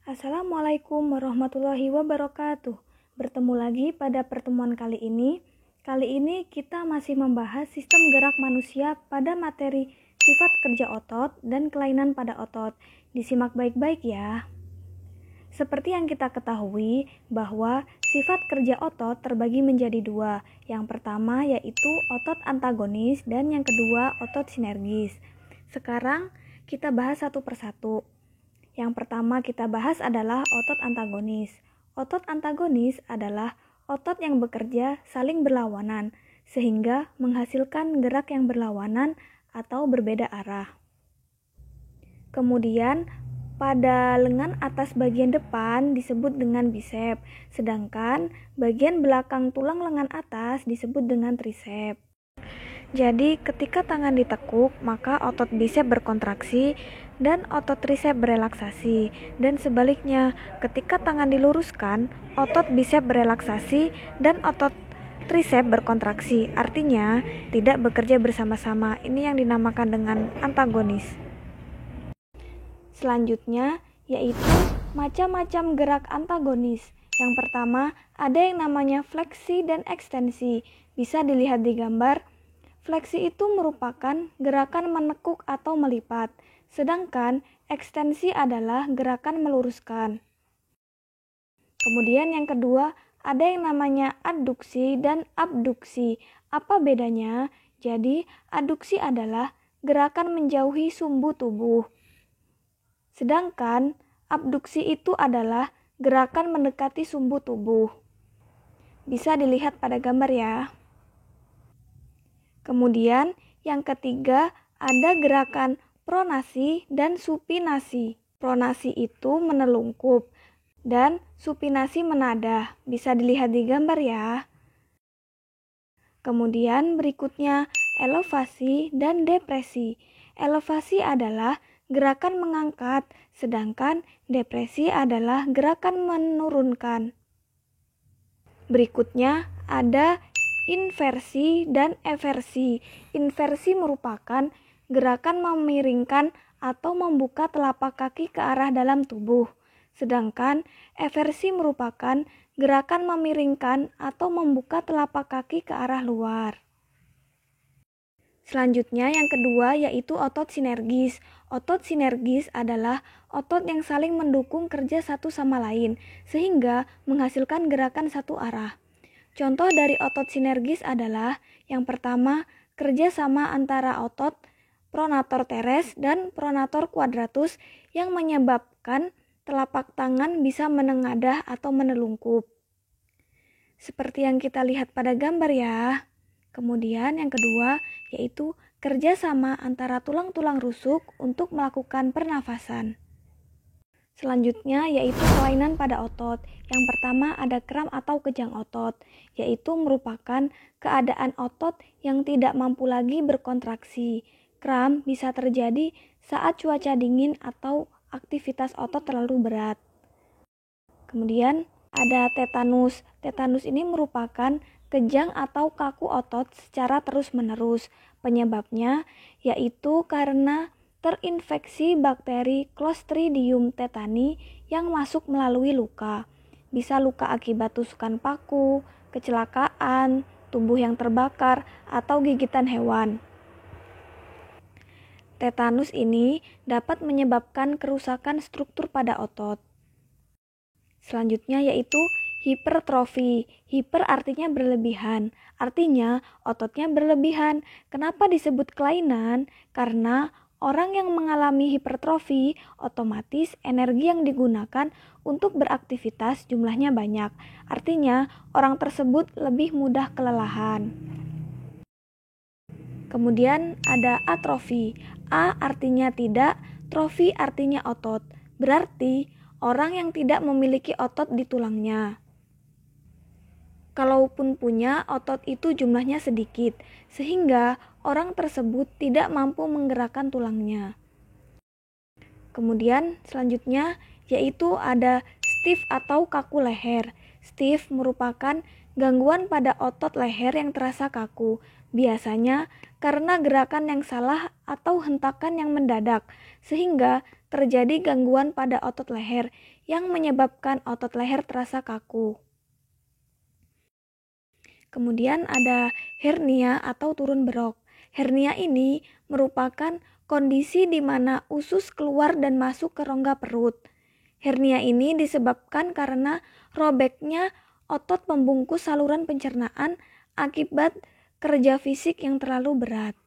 Assalamualaikum warahmatullahi wabarakatuh. Bertemu lagi pada pertemuan kali ini. Kali ini kita masih membahas sistem gerak manusia pada materi sifat kerja otot dan kelainan pada otot. Disimak baik-baik ya. Seperti yang kita ketahui bahwa sifat kerja otot terbagi menjadi dua. Yang pertama yaitu otot antagonis dan yang kedua otot sinergis. Sekarang kita bahas satu persatu. Yang pertama kita bahas adalah otot antagonis. Otot antagonis adalah otot yang bekerja saling berlawanan, sehingga menghasilkan gerak yang berlawanan atau berbeda arah. Kemudian, pada lengan atas bagian depan disebut dengan bisep, sedangkan bagian belakang tulang lengan atas disebut dengan trisep. Jadi, ketika tangan ditekuk, maka otot bisep berkontraksi dan otot trisep berelaksasi. Dan sebaliknya, ketika tangan diluruskan, otot bisep berelaksasi dan otot trisep berkontraksi. Artinya, tidak bekerja bersama-sama. Ini yang dinamakan dengan antagonis. Selanjutnya, yaitu macam-macam gerak antagonis. Yang pertama, ada yang namanya fleksi dan ekstensi. Bisa dilihat di gambar. Fleksi itu merupakan gerakan menekuk atau melipat, sedangkan ekstensi adalah gerakan meluruskan. Kemudian yang kedua, ada yang namanya adduksi dan abduksi. Apa bedanya? Jadi, adduksi adalah gerakan menjauhi sumbu tubuh. Sedangkan abduksi itu adalah gerakan mendekati sumbu tubuh. Bisa dilihat pada gambar ya. Kemudian yang ketiga ada gerakan pronasi dan supinasi. Pronasi itu menelungkup dan supinasi menadah. Bisa dilihat di gambar ya. Kemudian berikutnya elevasi dan depresi. Elevasi adalah gerakan mengangkat, sedangkan depresi adalah gerakan menurunkan. Berikutnya ada inversi dan eversi. Inversi merupakan gerakan memiringkan atau membuka telapak kaki ke arah dalam tubuh. Sedangkan eversi merupakan gerakan memiringkan atau membuka telapak kaki ke arah luar. Selanjutnya yang kedua yaitu otot sinergis. Otot sinergis adalah otot yang saling mendukung kerja satu sama lain sehingga menghasilkan gerakan satu arah. Contoh dari otot sinergis adalah yang pertama kerja sama antara otot pronator teres dan pronator quadratus yang menyebabkan telapak tangan bisa menengadah atau menelungkup. Seperti yang kita lihat pada gambar ya. Kemudian yang kedua yaitu kerja sama antara tulang-tulang rusuk untuk melakukan pernafasan. Selanjutnya yaitu kelainan pada otot. Yang pertama ada kram atau kejang otot, yaitu merupakan keadaan otot yang tidak mampu lagi berkontraksi. Kram bisa terjadi saat cuaca dingin atau aktivitas otot terlalu berat. Kemudian ada tetanus. Tetanus ini merupakan kejang atau kaku otot secara terus-menerus. Penyebabnya yaitu karena terinfeksi bakteri Clostridium tetani yang masuk melalui luka. Bisa luka akibat tusukan paku, kecelakaan, tubuh yang terbakar, atau gigitan hewan. Tetanus ini dapat menyebabkan kerusakan struktur pada otot. Selanjutnya yaitu hipertrofi. Hiper artinya berlebihan. Artinya ototnya berlebihan. Kenapa disebut kelainan? Karena orang yang mengalami hipertrofi otomatis energi yang digunakan untuk beraktivitas jumlahnya banyak. Artinya orang tersebut lebih mudah kelelahan. Kemudian ada atrofi. A artinya tidak, trofi artinya otot. Berarti orang yang tidak memiliki otot di tulangnya. Kalaupun punya, otot itu jumlahnya sedikit, sehingga orang tersebut tidak mampu menggerakkan tulangnya. Kemudian selanjutnya yaitu ada stiff atau kaku leher. Stiff merupakan gangguan pada otot leher yang terasa kaku, biasanya karena gerakan yang salah atau hentakan yang mendadak, sehingga terjadi gangguan pada otot leher yang menyebabkan otot leher terasa kaku. Kemudian ada hernia atau turun berok. Hernia ini merupakan kondisi di mana usus keluar dan masuk ke rongga perut. Hernia ini disebabkan karena robeknya otot pembungkus saluran pencernaan akibat kerja fisik yang terlalu berat.